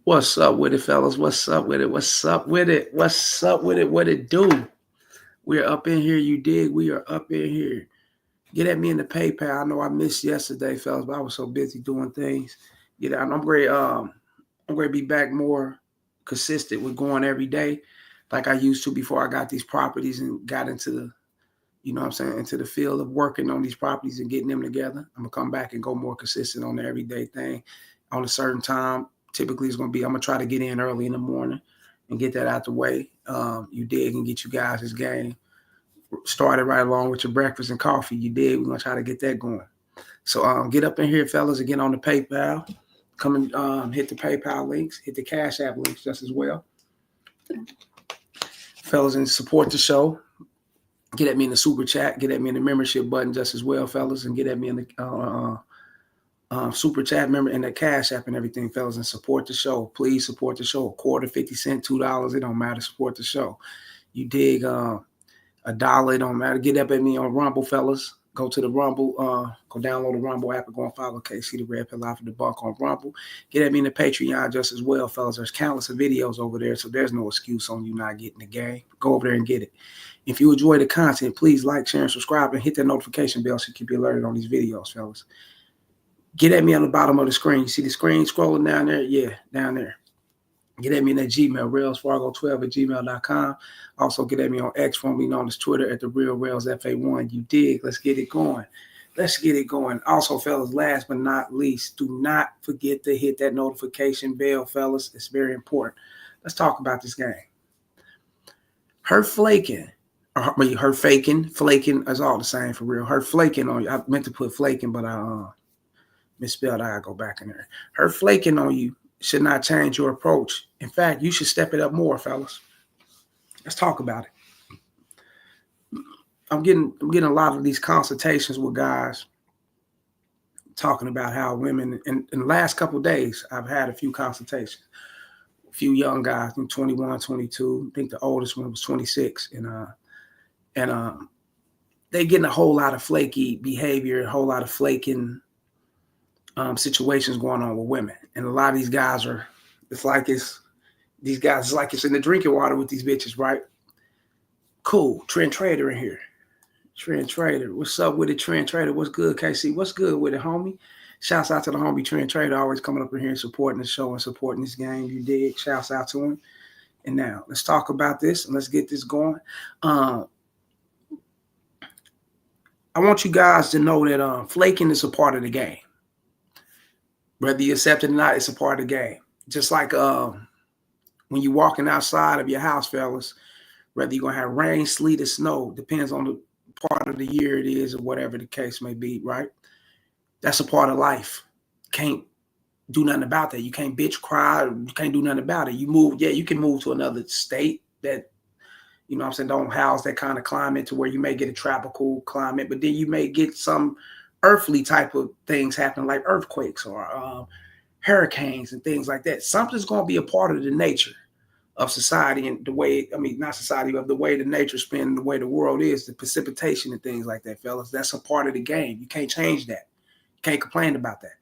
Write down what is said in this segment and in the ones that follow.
What's up with it, fellas? What's up with it? What's up with it? What's up with it? What it do? We're up in here, you dig? We are up in here. Get at me in the PayPal. I know I missed yesterday, fellas, but I was so busy doing things. Get out. I'm great to be back more consistent with going every day, like I used to before I got these properties and got into the, you know what I'm saying, into the field of working on these properties and getting them together. I'm gonna come back and go more consistent on the everyday thing on a certain time. Typically, it's gonna be I'm gonna try to get in early in the morning and get that out the way. You dig and get you guys this game started right along with your breakfast and coffee. You dig? We're gonna try to get that going. So get up in here, fellas, and get on the PayPal. Come and hit the PayPal links, hit the Cash App links just as well, fellas, and support the show. Get at me in the super chat. Get at me in the membership button just as well, fellas, and get at me in the super chat member and the Cash App and everything, fellas, and support the show. Please support the show. A quarter, 50 cents, $2. It don't matter. Support the show. You dig? A dollar. It don't matter. Get up at me on Rumble, fellas. Go to the Rumble. Go download the Rumble app and go and follow KC the Red Pill Life of the Buck on Rumble. Get at me in the Patreon just as well, fellas. There's countless of videos over there, so there's no excuse on you not getting the game. Go over there and get it. If you enjoy the content, please like, share, and subscribe, and hit that notification bell so you keep you alerted on these videos, fellas. Get at me on the bottom of the screen. You see the screen scrolling down there? Yeah, down there. Get at me in that Gmail, railsfargo12@gmail.com. Also, get at me on X, formerly known as Twitter, at the Real Rails FA1. You dig? Let's get it going. Let's get it going. Also, fellas, last but not least, do not forget to hit that notification bell, fellas. It's very important. Let's talk about this game. Her flaking, her faking, flaking is all the same for real. Her flaking on you. I meant to put flaking, but I misspelled. I gotta go back in there. Her flaking on you should not change your approach. In fact, you should step it up more, fellas. Let's talk about it. I'm getting a lot of these consultations with guys talking about how women in the last couple of days, I've had a few consultations. A few young guys, 21, 22. I think the oldest one was 26. And they getting a whole lot of flaky behavior, a whole lot of flaking situations going on with women. And a lot of these guys are, it's like it's in the drinking water with these bitches, right? Cool. Trend Trader in here. Trend Trader. What's up with it, Trend Trader? What's good, KC? What's good with it, homie? Shouts out to the homie Trend Trader, always coming up in here and supporting the show and supporting this game. You dig? Shouts out to him. And now let's talk about this and let's get this going. I want you guys to know that flaking is a part of the game. Whether you accept it or not, it's a part of the game. Just like when you're walking outside of your house, fellas, whether you're going to have rain, sleet, or snow, depends on the part of the year it is or whatever the case may be, right? That's a part of life. Can't do nothing about that. You can't bitch, cry. You can't do nothing about it. You move, yeah, you can move to another state that, you know what I'm saying, don't house that kind of climate to where you may get a tropical climate, but then you may get some earthly type of things happen like earthquakes or hurricanes and things like that. Something's going to be a part of the nature of society and the way, not society, but the way the nature spins, the way the world is, the precipitation and things like that, fellas. That's a part of the game. You can't change that. You can't complain about that.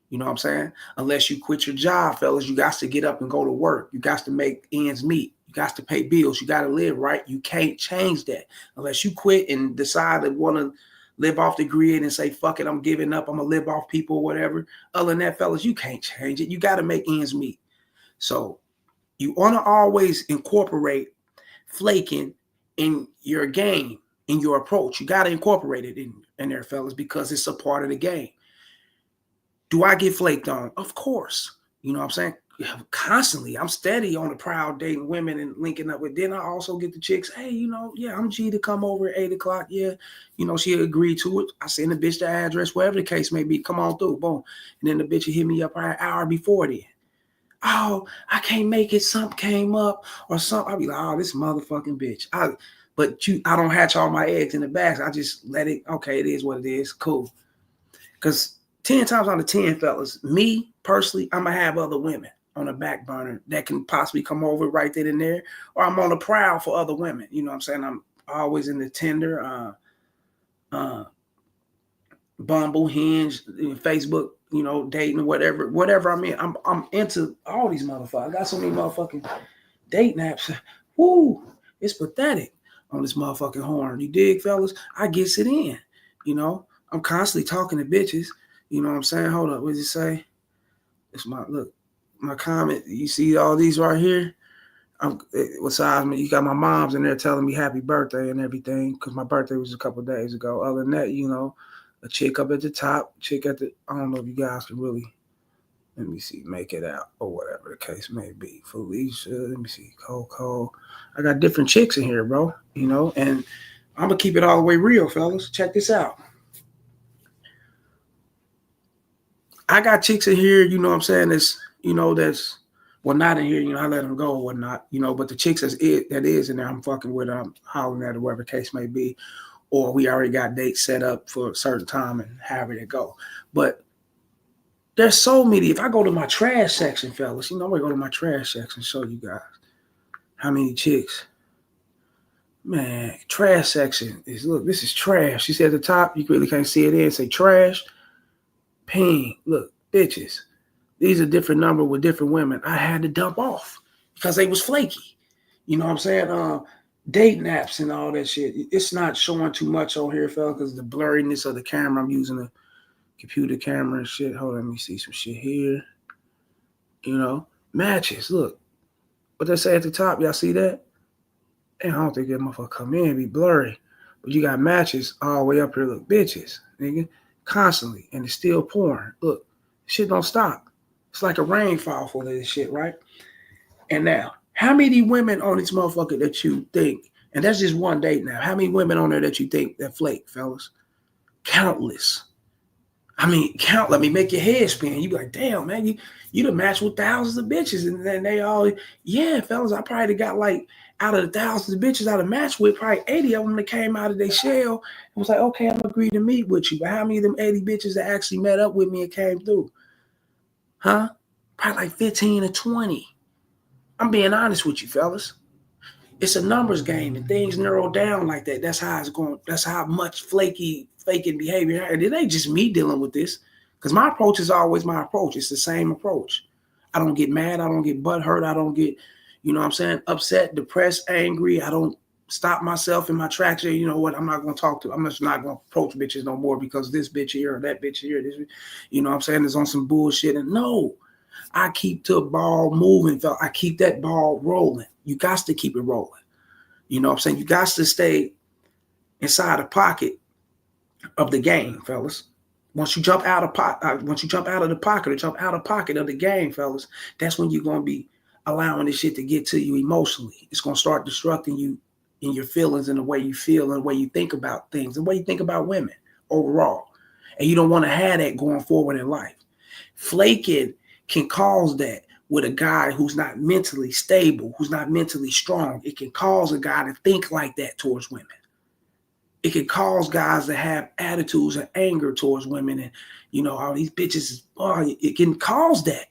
You know what I'm saying? Unless you quit your job, fellas, you got to get up and go to work. You got to make ends meet. You got to pay bills. You got to live, right? You can't change that unless you quit and decide to want to live off the grid and say, fuck it, I'm giving up. I'm going to live off people or whatever. Other than that, fellas, you can't change it. You got to make ends meet. So you want to always incorporate flaking in your game, in your approach. You got to incorporate it in there, fellas, because it's a part of the game. Do I get flaked on? Of course. You know what I'm saying? Constantly. I'm steady on the prowl dating women and linking up with. Then I also get the chicks, hey, I'm G to come over at 8 o'clock. Yeah. She agreed to it. I send the bitch the address, whatever the case may be. Come on through. Boom. And then the bitch will hit me up an hour before then. Oh, I can't make it. Something came up or something. I'll be like, oh, this motherfucking bitch. I don't hatch all my eggs in the bags. I just let it. Okay, it is what it is. Cool. Because 10 times out of 10, fellas, me personally, I'm going to have other women on the back burner that can possibly come over right then and there. Or I'm on the prowl for other women. You know what I'm saying? I'm always in the Tinder. Bumble, Hinge, Facebook, dating, whatever I'm in. I'm into all these motherfuckers. I got so many motherfucking dating apps. Woo, it's pathetic on this motherfucking horn. You dig, fellas? I gets it in. I'm constantly talking to bitches. You know what I'm saying? Hold up, what does it say? It's my comment. You see all these right here? Besides me, you got my mom's in there telling me happy birthday and everything because my birthday was a couple of days ago. Other than that, a chick up at the top, I don't know if you guys can really, let me see, make it out or whatever the case may be. Felicia, let me see, Coco. I got different chicks in here, bro, and I'm going to keep it all the way real, fellas. Check this out. I got chicks in here, you know what I'm saying, that's not in here, I let them go or whatnot, but the chicks that is in there, I'm fucking with them, I'm hollering at her, whatever the case may be, or we already got dates set up for a certain time and however they go. But there's so many. If I go to my trash section, fellas, I'm going to go to my trash section and show you guys how many chicks. Man, trash section is, look, this is trash. You see at the top, you really can't see it in, say trash, ping, look, bitches. These are different number with different women. I had to dump off because they was flaky. You know what I'm saying? Dating apps and all that shit. It's not showing too much on here, fella, because the blurriness of the camera. I'm using a computer camera and shit. Hold on, let me see some shit here. Matches. Look, what they say at the top. Y'all see that? And I don't think that motherfucker come in and be blurry. But you got matches all the way up here. Look, bitches, nigga, constantly, and it's still pouring. Look, shit don't stop. It's like a rainfall full of this shit, right? And now, how many women on this motherfucker that you think, and that's just one date now, how many women on there that you think that flake, fellas? Countless. I mean, let me make your head spin. You be like, damn, man, you done matched with thousands of bitches. And then they all, yeah, fellas, I probably got like, out of the thousands of bitches I done matched with, probably 80 of them that came out of their shell and was like, okay, I'm agreed to meet with you. But how many of them 80 bitches that actually met up with me and came through? Huh? Probably like 15 or 20. I'm being honest with you, fellas. It's a numbers game and things narrow down like that. That's how it's going. That's how much faking behavior. And it ain't just me dealing with this because my approach is always my approach. It's the same approach. I don't get mad. I don't get butthurt. I don't get, upset, depressed, angry. I don't stop myself in my tracks. You know what? I'm not going to talk to. I'm just not going to approach bitches no more because this bitch here or that bitch here. This, is on some bullshit. And no. I keep the ball moving, fella. I keep that ball rolling. You got to keep it rolling. You know what I'm saying? You got to stay inside the pocket of the game, fellas. Once you jump out of the pocket or jump out of pocket of the game, fellas, that's when you're going to be allowing this shit to get to you emotionally. It's going to start destructing you in your feelings and the way you feel and the way you think about things, the way you think about women overall. And you don't want to have that going forward in life. Flaking can cause that with a guy who's not mentally stable, who's not mentally strong. It can cause a guy to think like that towards women. It can cause guys to have attitudes and anger towards women and, all these bitches. It can cause that.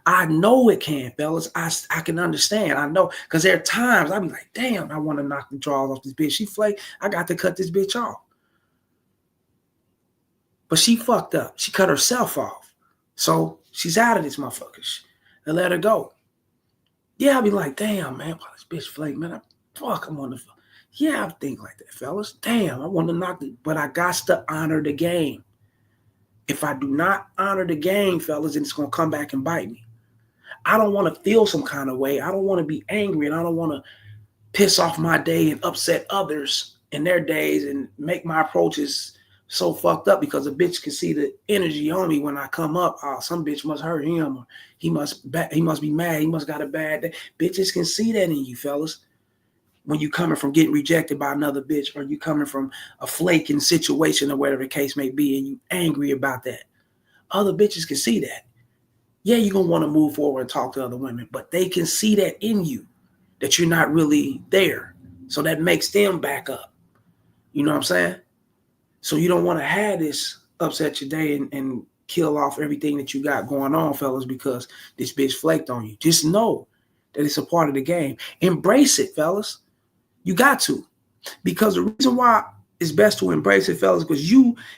I know it can, fellas. I can understand. I know because there are times I be like, damn, I want to knock the drawers off this bitch. She flake. I got to cut this bitch off. But she fucked up. She cut herself off. So she's out of this motherfucker. And let her go. Yeah, I'll be like, damn, man, this bitch flake, man. I'm on the fuck. Yeah, I think like that, fellas. Damn, I want to knock it. But I got to honor the game. If I do not honor the game, fellas, then it's going to come back and bite me. I don't want to feel some kind of way. I don't want to be angry, and I don't want to piss off my day and upset others in their days and make my approaches so fucked up because a bitch can see the energy on me when I come up. Oh, some bitch must hurt him, or he must be mad. He must got a bad day. Bitches can see that in you, fellas. When you coming from getting rejected by another bitch, or you coming from a flaking situation or whatever the case may be, and you angry about that. Other bitches can see that. Yeah, you're going to want to move forward and talk to other women, but they can see that in you, that you're not really there. So that makes them back up. You know what I'm saying? So you don't want to have this upset your day and kill off everything that you got going on, fellas, because this bitch flaked on you. Just know that it's a part of the game. Embrace it, fellas. You got to. Because the reason why it's best to embrace it, fellas, because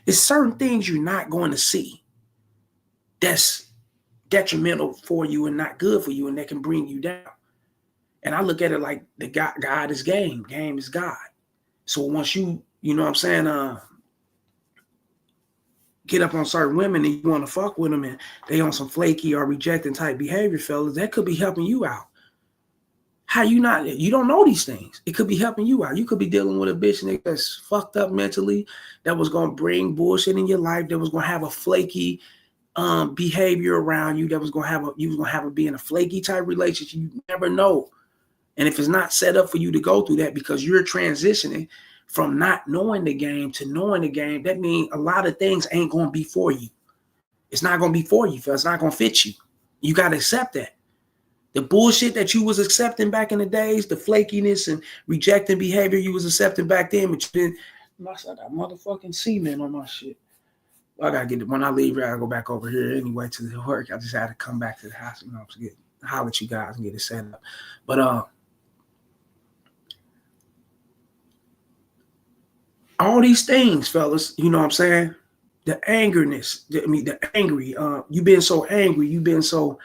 it's certain things you're not going to see that's detrimental for you and not good for you, and that can bring you down. And I look at it like the God is game. Game is God. So once you know what I'm saying, get up on certain women and you want to fuck with them and they on some flaky or rejecting type behavior, fellas, that could be helping you out. How you don't know these things. It could be helping you out. You could be dealing with a bitch that's fucked up mentally, that was going to bring bullshit in your life, that was going to have a flaky behavior around you, that was going to have a be in a flaky type relationship. You never know. And if it's not set up for you to go through that because you're transitioning from not knowing the game to knowing the game, that means a lot of things ain't going to be for you. It's not going to be for you. It's not going to fit you. You got to accept that. The bullshit that you was accepting back in the days, the flakiness and rejecting behavior you was accepting back then, but you didn't. I got motherfucking cement on my shit. I got to get it. When I leave, I got to go back over here anyway to the work. I just had to come back to the house, to holler at you guys and get it set up. But all these things, fellas, you know what I'm saying? The angerness, the angry, you been so angry, you been so,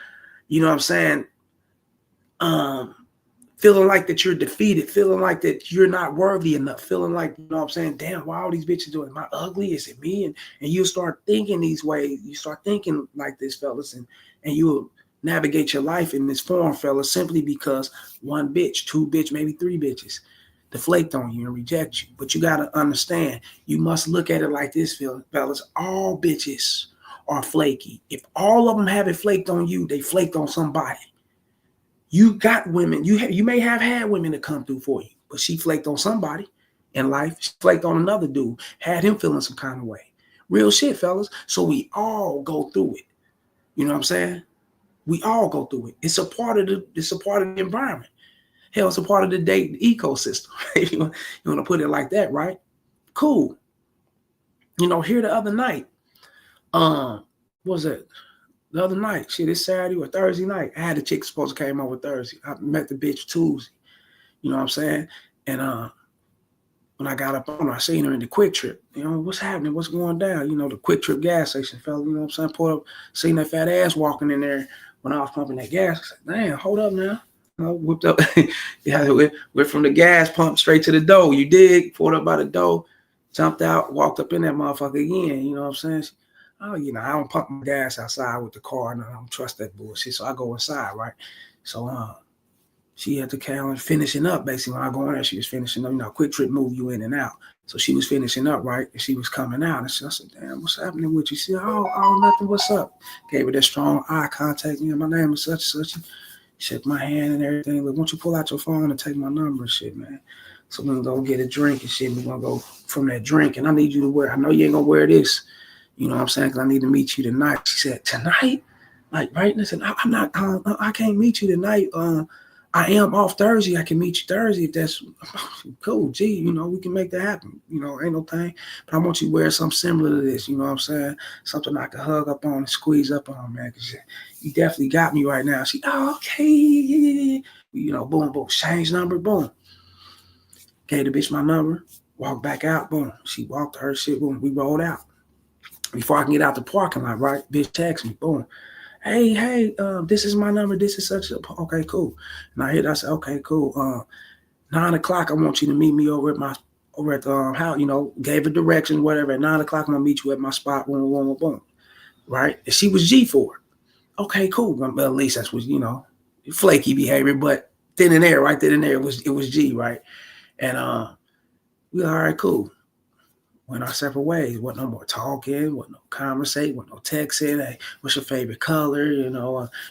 you know what I'm saying, feeling like that you're defeated, feeling like that you're not worthy enough, feeling like, you know what I'm saying, damn, why all these bitches doing? Am I ugly? Is it me? And you start thinking these ways, you start thinking like this, fellas, and you'll navigate your life in this form, fellas, simply because one bitch, two bitch, maybe three bitches deflate on you and reject you. But you got to understand, you must look at it like this, fellas. All bitches are flaky. If all of them haven't flaked on you, they flaked on somebody. You got women, you may have had women to come through for you, but she flaked on somebody in life. She flaked on another dude, had him feeling some kind of way. Real shit, fellas. So we all go through it. You know what I'm saying? We all go through it. It's a part of the environment. Hell, it's a part of the dating ecosystem. you want to put it like that, right? Cool. Here the other night, what was it? The other night, shit, it's Saturday or Thursday night. I had a chick supposed to came over Thursday. I met the bitch Tuesday. You know what I'm saying? And when I got up on her, I seen her in the Quick Trip. What's happening? What's going down? The Quick Trip gas station, fella. You know what I'm saying? Pulled up, seen that fat ass walking in there when I was pumping that gas. I said, damn, hold up now. Whipped up, went from the gas pump straight to the door. You dig? Pulled up by the door, jumped out, walked up in that motherfucker again. You know what I'm saying? I don't pump my gas outside with the car, and I don't trust that bullshit. So I go inside, right? So she had to count finishing up. Basically, when I go in there, she was finishing up. Quick Trip move you in and out. So she was finishing up, right? And she was coming out. And I said, damn, what's happening with you? She said, oh, nothing. What's up? Gave her that strong eye contact. My name is such and such. Shook my hand and everything. Like, why don't you pull out your phone and take my number and shit, man? So we're going to go get a drink and shit. We're going to go from that drink. And I need you to wear, I know you ain't going to wear this. You know what I'm saying? Because I need to meet you tonight. She said, tonight? Like, right? And I said, I'm not, I can't meet you tonight. I am off Thursday. I can meet you Thursday if that's cool. Gee, we can make that happen. Ain't no thing. But I want you to wear something similar to this. You know what I'm saying? Something I can hug up on and squeeze up on, man. Because you definitely got me right now. She, okay. Boom, boom. Change number, boom. Gave the bitch my number. Walked back out, boom. She walked her shit, boom. We rolled out. Before I can get out the parking lot, right? Bitch text me, boom. Hey, this is my number. This is such a, okay, cool. And I said, okay, cool. 9 o'clock, I want you to meet me over at the house, gave her directions, whatever. At 9 o'clock, I'm going to meet you at my spot, boom, boom, boom. Right? And she was G for it. Okay, cool. Well, at least that's what, flaky behavior, but then and there, right then and there, it was G, right? And we all right, cool. Went our separate ways. Wasn't no more talking, wasn't no conversation, wasn't no texting. Hey, what's your favorite color?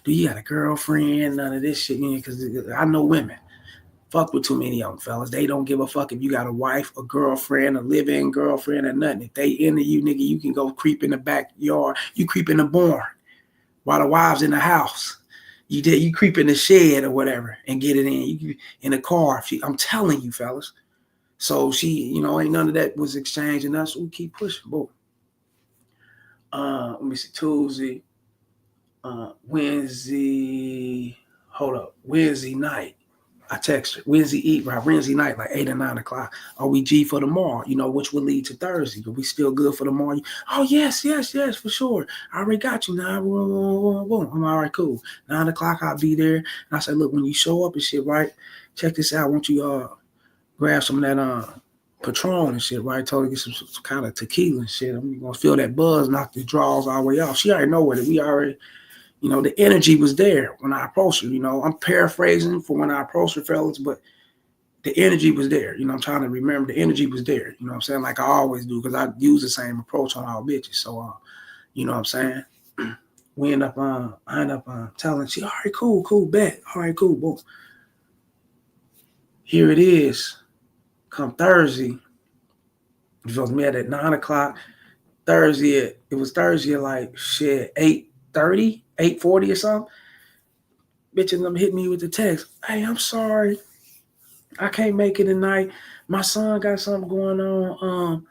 Do you got a girlfriend? None of this shit, because I know women. Fuck with too many of them, fellas. They don't give a fuck if you got a wife, a girlfriend, a live-in girlfriend, or nothing. If they into you, nigga, you can go creep in the backyard. You creep in the barn while the wife's in the house. You creep in the shed or whatever and get it in. You in the car. I'm telling you, fellas. So she, ain't none of that was exchanging us. So we keep pushing. Boom. Let me see. Tuesday, Wednesday. Hold up. Wednesday night. I text her Wednesday night, like 8 or 9 o'clock. Are we G for tomorrow? Which would lead to Thursday. Are we still good for tomorrow? Oh, yes, for sure. I already got you now. I'm all right, cool. 9 o'clock, I'll be there. And I said, look, when you show up and shit, right? Check this out. I want you grab some of that Patron and shit, right? Told her to get some kind of tequila and shit. I'm gonna feel that buzz, knock the draws all the way off. She already know what it. We already. The energy was there when I approached her. I'm paraphrasing for when I approached her, fellas, but the energy was there. I'm trying to remember the energy was there. You know what I'm saying? Like I always do, because I use the same approach on all bitches. So, you know what I'm saying? I end up telling she, all right, cool, bet. All right, cool, boom. Here it is. Come Thursday. It was met at 9 o'clock. Thursday, it was Thursday at like shit, 8:30, 8:40 or something. Bitches them hit me with the text. Hey, I'm sorry. I can't make it tonight. My son got something going on.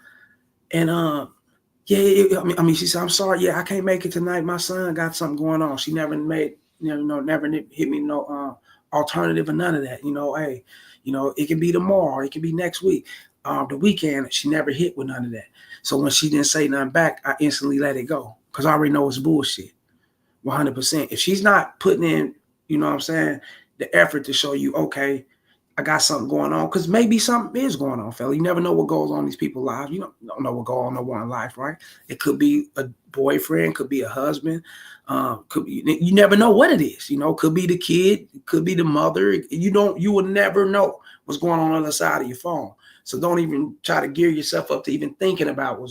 She said, I'm sorry. Yeah, I can't make it tonight. My son got something going on. She never never hit me no alternative or none of that. Hey, it can be tomorrow. It can be next week. The weekend, she never hit with none of that. So when she didn't say nothing back, I instantly let it go, because I already know it's bullshit. 100%. If she's not putting in, the effort to show you, okay, I got something going on, because maybe something is going on, fella. You never know what goes on in these people's lives. You don't know what goes on in no one life, right? It could be a boyfriend, could be a husband, could be, you never know what it is. Could be the kid, could be the mother. You will never know what's going on the other side of your phone. So don't even try to gear yourself up to even thinking about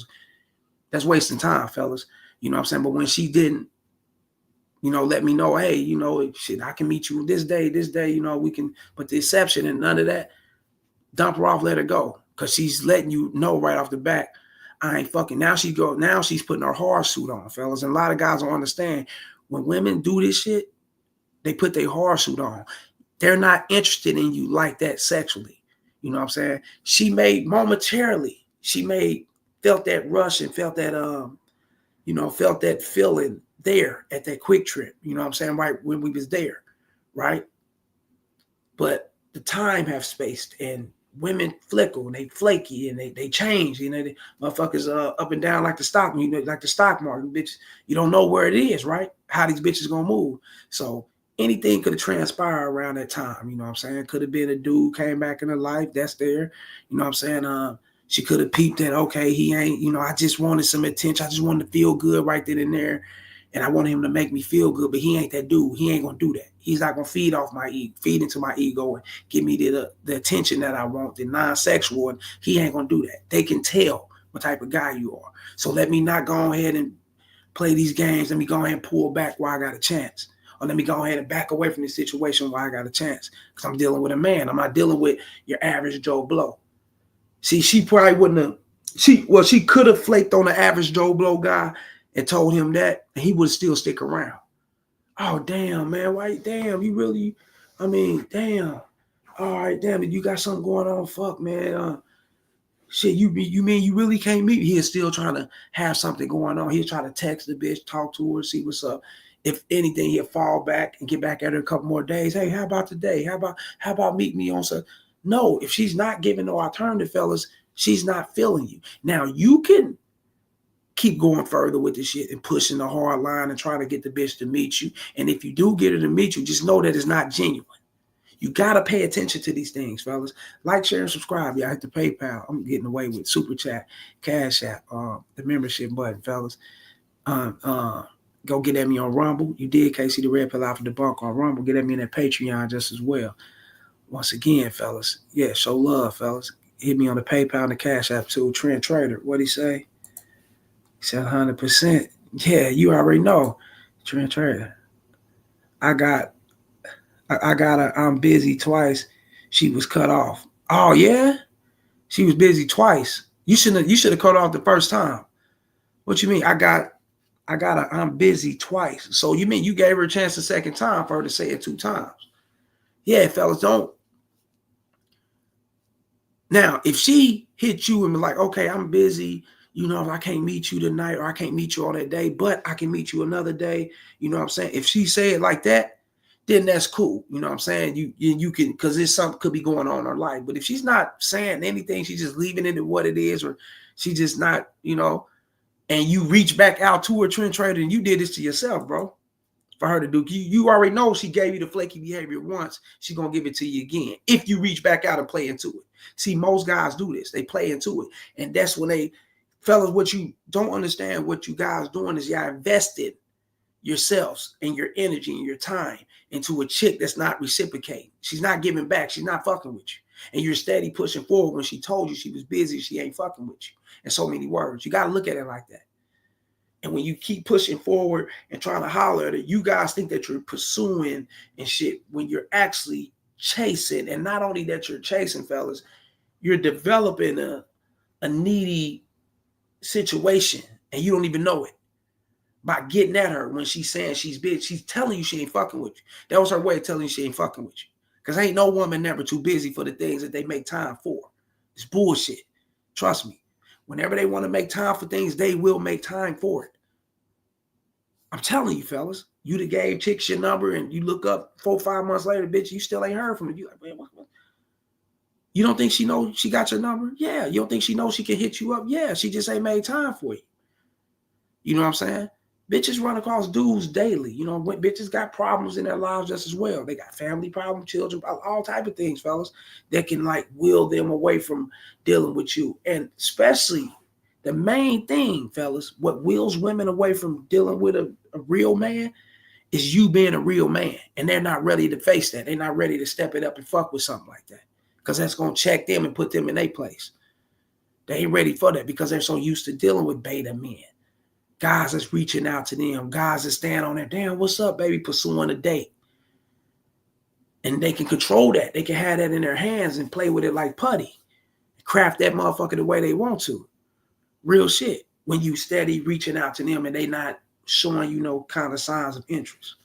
that's wasting time, fellas. You know what I'm saying? But when she didn't, let me know, hey, shit, I can meet you this day, we can, but the exception and none of that, dump her off, let her go. Because she's letting you know right off the bat, I ain't fucking. Now she's putting her hard suit on, fellas. And a lot of guys don't understand, when women do this shit, they put their hard suit on. They're not interested in you like that sexually. You know what I'm saying? She felt that rush and felt that, felt that feeling there at that quick trip. You know what I'm saying? Right when we was there, right? But the time have spaced, and women flickle and they flaky and they change. They motherfuckers up and down like the stock, like the stock market, bitch. You don't know where it is, right? How these bitches gonna move. So anything could have transpired around that time. You know what I'm saying? Could have been a dude came back in her life. That's there. You know what I'm saying? She could have peeped that, okay, he ain't, I just wanted some attention. I just wanted to feel good right then and there. And I wanted him to make me feel good, but he ain't that dude. He ain't going to do that. He's not going to feed into my ego and give me the attention that I want, the non-sexual. And he ain't going to do that. They can tell what type of guy you are. So let me not go ahead and play these games. Let me go ahead and pull back while I got a chance. Or let me go ahead and back away from this situation while I got a chance. Because I'm dealing with a man. I'm not dealing with your average Joe Blow. See, she probably wouldn't have. She could have flaked on the average Joe Blow guy and told him that, and he would still stick around. Oh, damn, man. Why? Damn, you really, damn. All right, damn it. You got something going on. Fuck, man. Shit, you mean you really can't meet me? He's still trying to have something going on. He'll try to text the bitch, talk to her, see what's up. If anything, he'll fall back and get back at her a couple more days. Hey, how about today? How about meet me on some? No, if she's not giving no alternative, fellas, she's not feeling you. Now, you can keep going further with this shit and pushing the hard line and trying to get the bitch to meet you. And if you do get her to meet you, just know that it's not genuine. You got to pay attention to these things, fellas. Like, share, and subscribe. Y'all hit the PayPal. I'm getting away with Super Chat, Cash App, the membership button, fellas. Go get at me on Rumble. You did KC the Red Pill Alpha Debunk on Rumble. Get at me in that Patreon just as well. Once again, fellas, yeah, show love, fellas. Hit me on the PayPal and the Cash App too. Trent Trader, what'd he say? He said 100%. Yeah, you already know. Trent Trader. I got a I'm busy twice. She was cut off. Oh yeah? She was busy twice. You should have cut off the first time. What you mean? I got a I'm busy twice. So you mean you gave her a chance the second time for her to say it 2 times? Yeah, fellas, don't. Now, if she hit you and be like, okay, I'm busy, I can't meet you tonight, or I can't meet you all that day, but I can meet you another day, you know what I'm saying? If she say it like that, then that's cool. You know what I'm saying? You can, because there's something could be going on in her life. But if she's not saying anything, she's just leaving it at what it is, or she just not, you know, and you reach back out to her, Trend Trader, and you did this to yourself, bro. For her to do, you already know she gave you the flaky behavior once. She's gonna give it to you again if you reach back out and play into it. See, most guys do this. They play into it. And that's when they, fellas, what you don't understand, what you guys doing is y'all invested yourselves and your energy and your time into a chick that's not reciprocating. She's not giving back. She's not fucking with you. And you're steady pushing forward when she told you she was busy. She ain't fucking with you. In so many words. You got to look at it like that. And when you keep pushing forward and trying to holler at it, you guys think that you're pursuing and shit when you're actually chasing. And not only that you're chasing, fellas, you're developing a needy situation and you don't even know it. By getting at her when she's saying she's busy, she's telling you she ain't fucking with you. That was her way of telling you she ain't fucking with you. Because ain't no woman never too busy for the things that they make time for. It's bullshit. Trust me. Whenever they want to make time for things, they will make time for it. I'm telling you, fellas. You done gave chicks your number and you look up 4 or 5 months later, bitch, you still ain't heard from her. You like, man, what? You don't think she knows she got your number? Yeah. You don't think she knows she can hit you up? Yeah. She just ain't made time for you. You know what I'm saying? Bitches run across dudes daily. You know, bitches got problems in their lives just as well. They got family problems, children, all type of things, fellas, that can like will them away from dealing with you. And especially the main thing, fellas, what wills women away from dealing with a real man is you being a real man. And they're not ready to face that. They're not ready to step it up and fuck with something like that. Because that's going to check them and put them in their place. They ain't ready for that because they're so used to dealing with beta men. Guys that's reaching out to them. Guys that stand on there. Damn, what's up, baby? Pursuing a date. And they can control that. They can have that in their hands and play with it like putty. Craft that motherfucker the way they want to. Real shit. When you steady reaching out to them and they not showing you no kind of signs of interest.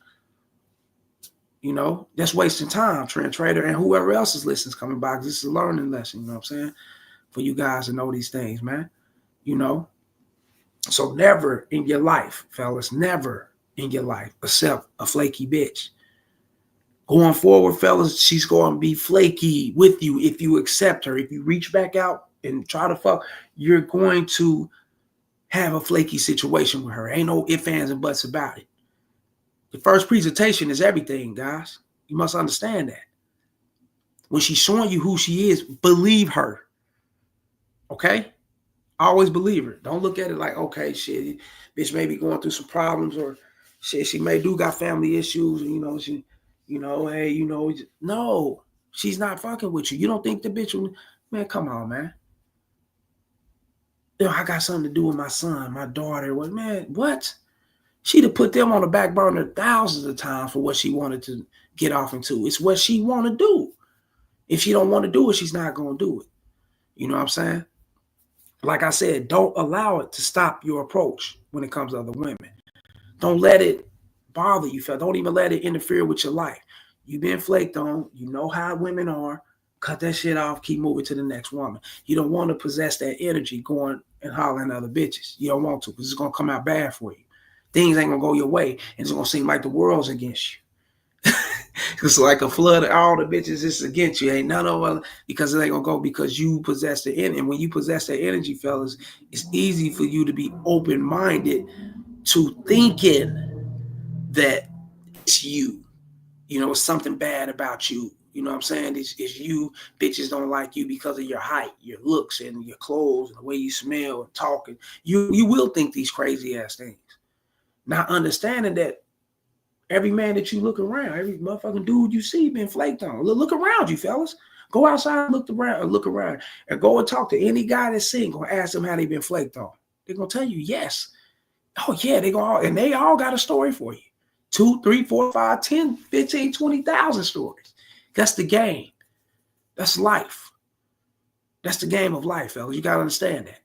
You know, that's wasting time, Trend Trader, and whoever else is listening coming by. This is a learning lesson, you know what I'm saying? For you guys to know these things, man. You know? So never in your life, fellas, never in your life accept a flaky bitch. Going forward, fellas, she's going to be flaky with you if you accept her. If you reach back out and try to fuck, you're going to have a flaky situation with her. Ain't no ifs, ands, and buts about it. The first presentation is everything, guys. You must understand that. When she's showing you who she is, believe her. Okay? Always believe her. Don't look at it like, okay, shit, bitch may be going through some problems, or shit, she may do got family issues, and no, she's not fucking with you. You don't think the bitch will, man, come on, man. You know, I got something to do with my son, my daughter. What, man, what? She'd have put them on the back burner thousands of times for what she wanted to get off into. It's what she want to do. If she don't want to do it, she's not going to do it. You know what I'm saying? Like I said, don't allow it to stop your approach when it comes to other women. Don't let it bother you. Don't even let it interfere with your life. You've been flaked on. You know how women are. Cut that shit off. Keep moving to the next woman. You don't want to possess that energy going and hollering at other bitches. You don't want to, because it's going to come out bad for you. Things ain't going to go your way. And it's going to seem like the world's against you. It's like a flood of all the bitches is against you. Ain't none of them, because it ain't gonna go, because you possess the energy. And when you possess the energy, fellas, it's easy for you to be open-minded to thinking that it's you. You know, it's something bad about you. You know what I'm saying? It's you. Bitches don't like you because of your height, your looks, and your clothes, and the way you smell and talk. And you will think these crazy ass things. Not understanding that every man that you look around, every motherfucking dude you see been flaked on. Look around you, fellas. Go outside and look around, and go and talk to any guy that's single and ask them how they been flaked on. They're gonna tell you yes. Oh yeah, they all got a story for you. 2, 3, 4, 5, 10, 15, 20,000 stories. That's the game. That's life. That's the game of life, fellas. You gotta understand that.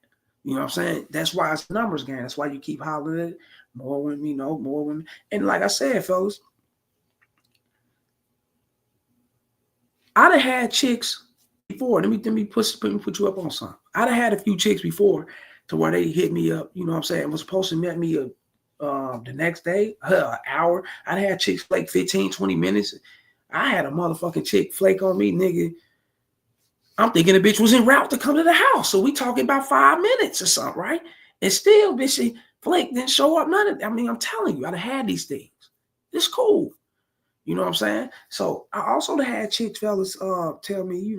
You know what I'm saying? That's why it's a numbers game. That's why you keep hollering at it. More women, more women. And like I said, fellas, I'd have had chicks before. Let me put you up on something. I'd have had a few chicks before to where they hit me up, you know what I'm saying, was supposed to meet me The next day, an hour. I had chicks flake 15, 20 minutes. I had a motherfucking chick flake on me, nigga. I'm thinking the bitch was en route to come to the house. So we talking about 5 minutes or something, right? And still, bitch, she flake didn't show up. None of it. I mean, I'm telling you, I'd have had these things. It's cool. You know what I'm saying? So I also had chicks, fellas, tell me,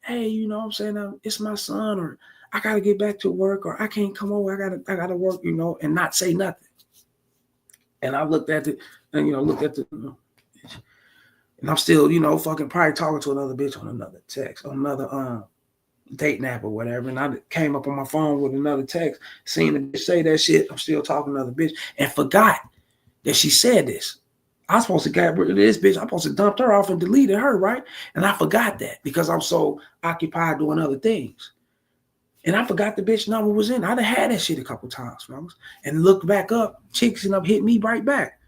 hey, you know what I'm saying, it's my son, or I gotta get back to work, or I can't come over, I gotta work, and not say nothing. And I looked at it, and and I'm still, fucking probably talking to another bitch on another text, on another date nap or whatever. And I came up on my phone with another text, seeing the bitch say that shit. I'm still talking to another bitch, and forgot that she said this. I was supposed to get rid of this bitch. I'm supposed to dump her off and deleted her, right? And I forgot that because I'm so occupied doing other things. And I forgot the bitch number was in. I'd have had that shit a couple times, fellas. And looked back up, chicks end up hitting me right back.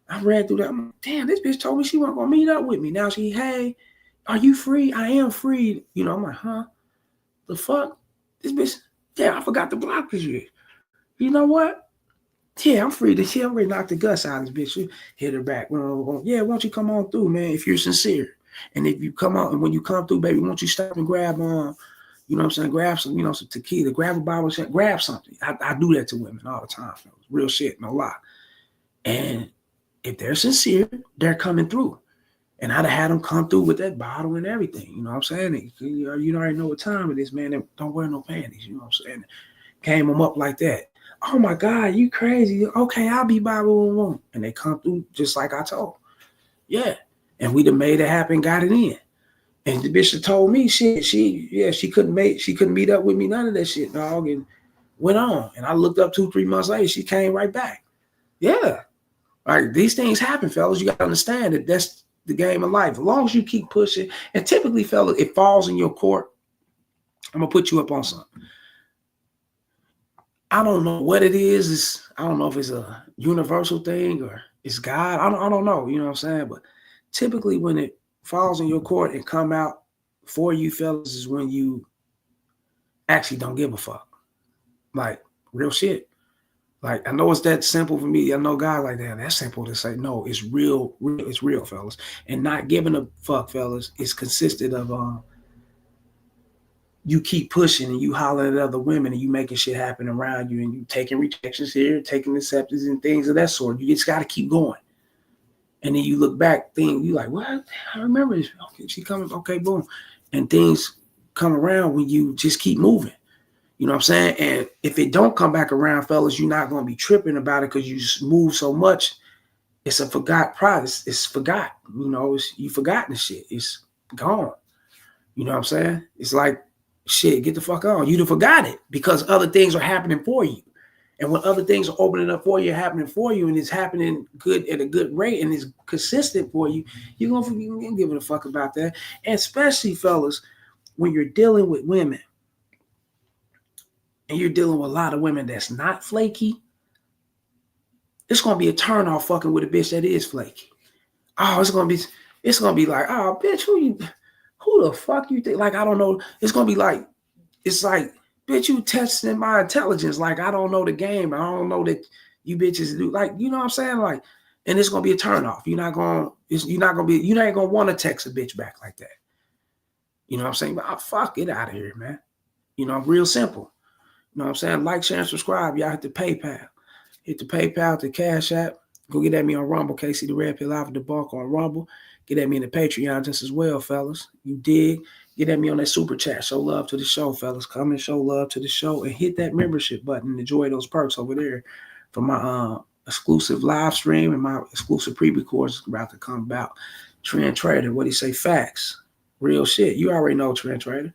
I read through that. I'm like, damn, this bitch told me she wasn't gonna meet up with me. Now she, hey, are you free? I am free. I'm like, huh? The fuck? This bitch, yeah, I forgot to block this bitch. You know what? Yeah, I'm free. She already knocked the guts out of this bitch. She hit her back. Yeah, why don't you come on through, man, if you're sincere. And if you come out, and when you come through, baby, why don't you stop and grab you know what I'm saying, grab some, some tequila, grab a bottle, grab something. I do that to women all the time. Real shit, no lie. And if they're sincere, they're coming through. And I'd have had them come through with that bottle and everything. You know what I'm saying? You already know what time it is, man. Don't wear no panties. You know what I'm saying? Came them up like that. Oh my God, you crazy. Okay, I'll be by when. And they come through just like I told. Yeah. And we done made it happen, got it in. And the bitch told me shit. She couldn't meet up with me, none of that shit, dog. And went on. And I looked up 2-3 months later, she came right back. Yeah. Like, these things happen, fellas. You gotta understand that that's the game of life. As long as you keep pushing, and typically, fellas, it falls in your court. I'm gonna put you up on something. I don't know what it is. I don't know if it's a universal thing or it's God. I don't know. You know what I'm saying? But typically when it falls in your court and come out for you fellas is when you actually don't give a fuck. Like, real shit. Like, I know it's that simple for me. I know guys like that. That's simple to say. No, it's real. It's real, fellas. And not giving a fuck, fellas, is consisted of you keep pushing and you hollering at other women and you making shit happen around you and you taking rejections here, taking acceptance and things of that sort. You just got to keep going. And then you look back, you like, what? I remember this. Okay, she coming. Okay, boom. And things come around when you just keep moving. You know what I'm saying? And if it don't come back around, fellas, you're not going to be tripping about it because you just move so much. It's a forgot product. It's forgot. You forgotten the shit. It's gone. You know what I'm saying? It's like, shit, get the fuck on. You done forgot it because other things are happening for you. And when other things are opening up for you, happening for you, and it's happening good at a good rate and it's consistent for you, you're going to give a fuck about that. And especially, fellas, when you're dealing with women and you're dealing with a lot of women that's not flaky, it's going to be a turn off fucking with a bitch that is flaky. Oh, it's going to be like, oh, bitch, who the fuck you think? Like, I don't know. It's going to be like, it's like, bitch, you testing my intelligence. Like, I don't know the game. I don't know that you bitches do. Like, you know what I'm saying? Like, and it's going to be a turnoff. You're not going to want to text a bitch back like that. You know what I'm saying? But fuck, get out of here, man. Real simple. You know what I'm saying? Like, share, and subscribe. Y'all hit the PayPal. Hit the PayPal, the Cash App. Go get at me on Rumble. Casey the Red Pill Live at the Bulk on Rumble. Get at me in the Patreon just as well, fellas. You dig? Get at me on that super chat. Show love to the show, fellas. Come and show love to the show and hit that membership button and enjoy those perks over there for my exclusive live stream and my exclusive preview course about to come about. Trend Trader, what do you say? Facts. Real shit. You already know Trend Trader.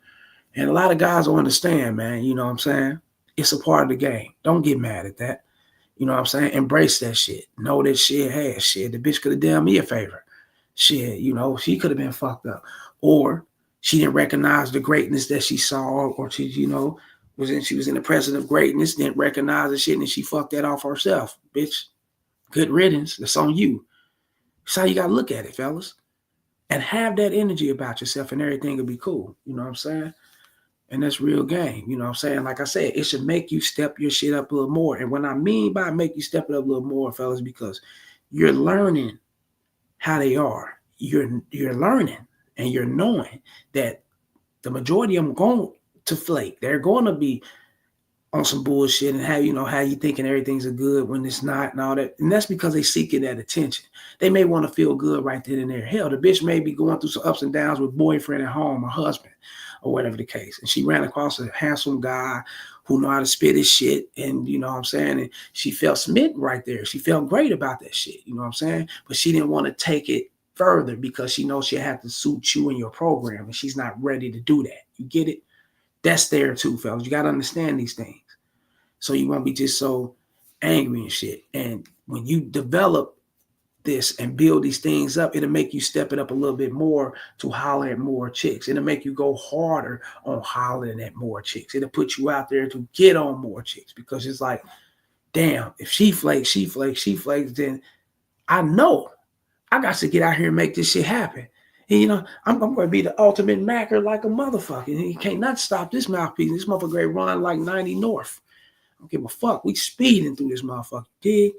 And a lot of guys don't understand, man. You know what I'm saying? It's a part of the game. Don't get mad at that. You know what I'm saying? Embrace that shit. Know that shit has shit. The bitch could have done me a favor. Shit, she could have been fucked up. Or she didn't recognize the greatness that she saw, or she, she was in the presence of greatness, didn't recognize the shit, and she fucked that off herself. Bitch, good riddance. That's on you. That's how you got to look at it, fellas. And have that energy about yourself and everything will be cool. You know what I'm saying? And that's real game. You know what I'm saying? Like I said, it should make you step your shit up a little more. And what I mean by make you step it up a little more, fellas, because you're learning how they are. You're learning and you're knowing that the majority of them going to flake. They're going to be on some bullshit and how you thinking everything's a good when it's not and all that. And that's because they seeking that attention. They may want to feel good right then and there. Hell, the bitch may be going through some ups and downs with boyfriend at home or husband or whatever the case. And she ran across a handsome guy who know how to spit his shit. And you know what I'm saying? And she felt smitten right there. She felt great about that shit. You know what I'm saying? But she didn't want to take it further because she knows she had to suit you and your program. And she's not ready to do that. You get it? That's there too, fellas. You got to understand these things. So you won't be just so angry and shit. And when you develop this and build these things up, it'll make you step it up a little bit more to holler at more chicks. It'll make you go harder on hollering at more chicks. It'll put you out there to get on more chicks because it's like, damn, if she flakes, then I know I got to get out here and make this shit happen. And I'm going to be the ultimate macker like a motherfucker. And you can't not stop this mouthpiece. This motherfucker great run like 90 north. I don't give a fuck. We speeding through this motherfucker. Dig?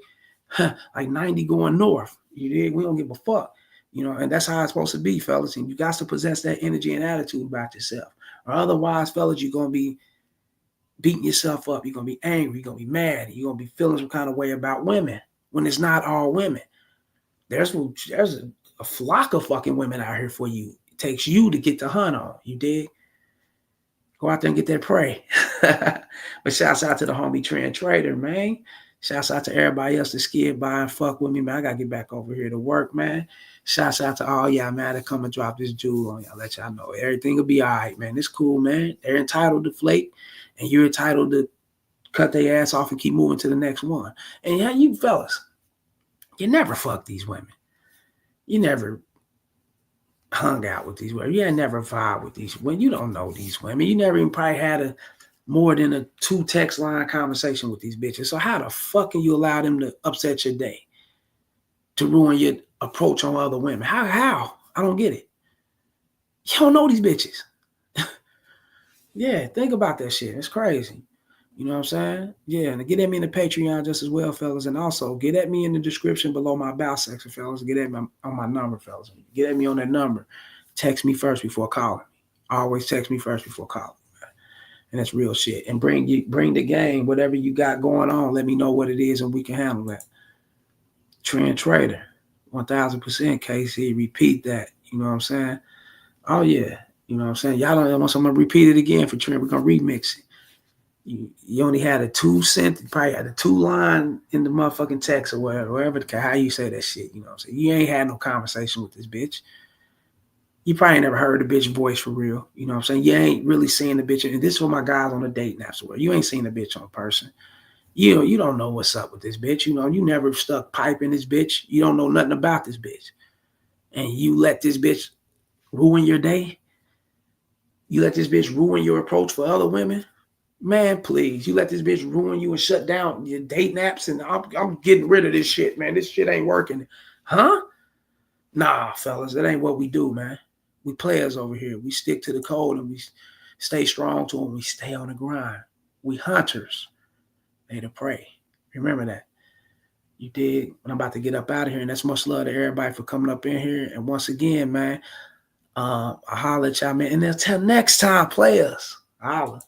Like 90 going north. You dig? We don't give a fuck. And that's how it's supposed to be, fellas. And you got to possess that energy and attitude about yourself. Or otherwise, fellas, you're going to be beating yourself up. You're going to be angry. You're going to be mad. You're going to be feeling some kind of way about women when it's not all women. There's a flock of fucking women out here for you. It takes you to get the hunt on. You dig? Go out there and get that prey. But shouts out to the homie Trend Trader, man. Shouts out to everybody else that skid by and fuck with me, man. I got to get back over here to work, man. Shouts out to all y'all, man, that come and drop this jewel on y'all. Let y'all know everything will be all right, man. It's cool, man. They're entitled to flake, and you're entitled to cut their ass off and keep moving to the next one. And yeah, you fellas, you never fuck these women. You never hung out with these women. You ain't never vibed with these women. You don't know these women. You never even probably had more than a 2 text line conversation with these bitches. So how the fuck can you allow them to upset your day, to ruin your approach on other women? How? I don't get it. You don't know these bitches. Yeah, think about that shit. It's crazy. You know what I'm saying? Yeah, and get at me in the Patreon just as well, fellas. And also, get at me in the description below my about section, fellas. Get at me on my number, fellas. Get at me on that number. Text me first before calling me. Always text me first before calling me, man. And that's real shit. And bring the game, whatever you got going on. Let me know what it is and we can handle that. Trend Trader, 1000% KC. Repeat that. You know what I'm saying? Oh, yeah. You know what I'm saying? Y'all don't want someone to repeat it again for Trend. We're going to remix it. You only had a 2 cent, probably had a 2 line in the motherfucking text or whatever, how you say that shit. You know what I'm saying? You ain't had no conversation with this bitch. You probably never heard the bitch voice for real. You know what I'm saying? You ain't really seen the bitch. And this is for my guys on the date naps. You ain't seen the bitch on person. You don't know what's up with this bitch. You never stuck pipe in this bitch. You don't know nothing about this bitch. And you let this bitch ruin your day. You let this bitch ruin your approach for other women. Man, please, you let this bitch ruin you and shut down your date naps, and I'm getting rid of this shit, man. This shit ain't working. Huh? Nah, fellas, that ain't what we do, man. We players over here. We stick to the code and we stay strong to them. We stay on the grind. We hunters. They the prey. Remember that. You dig? And I'm about to get up out of here, and that's much love to everybody for coming up in here. And once again, man, I holler at y'all, man. And until next time, players. Holla.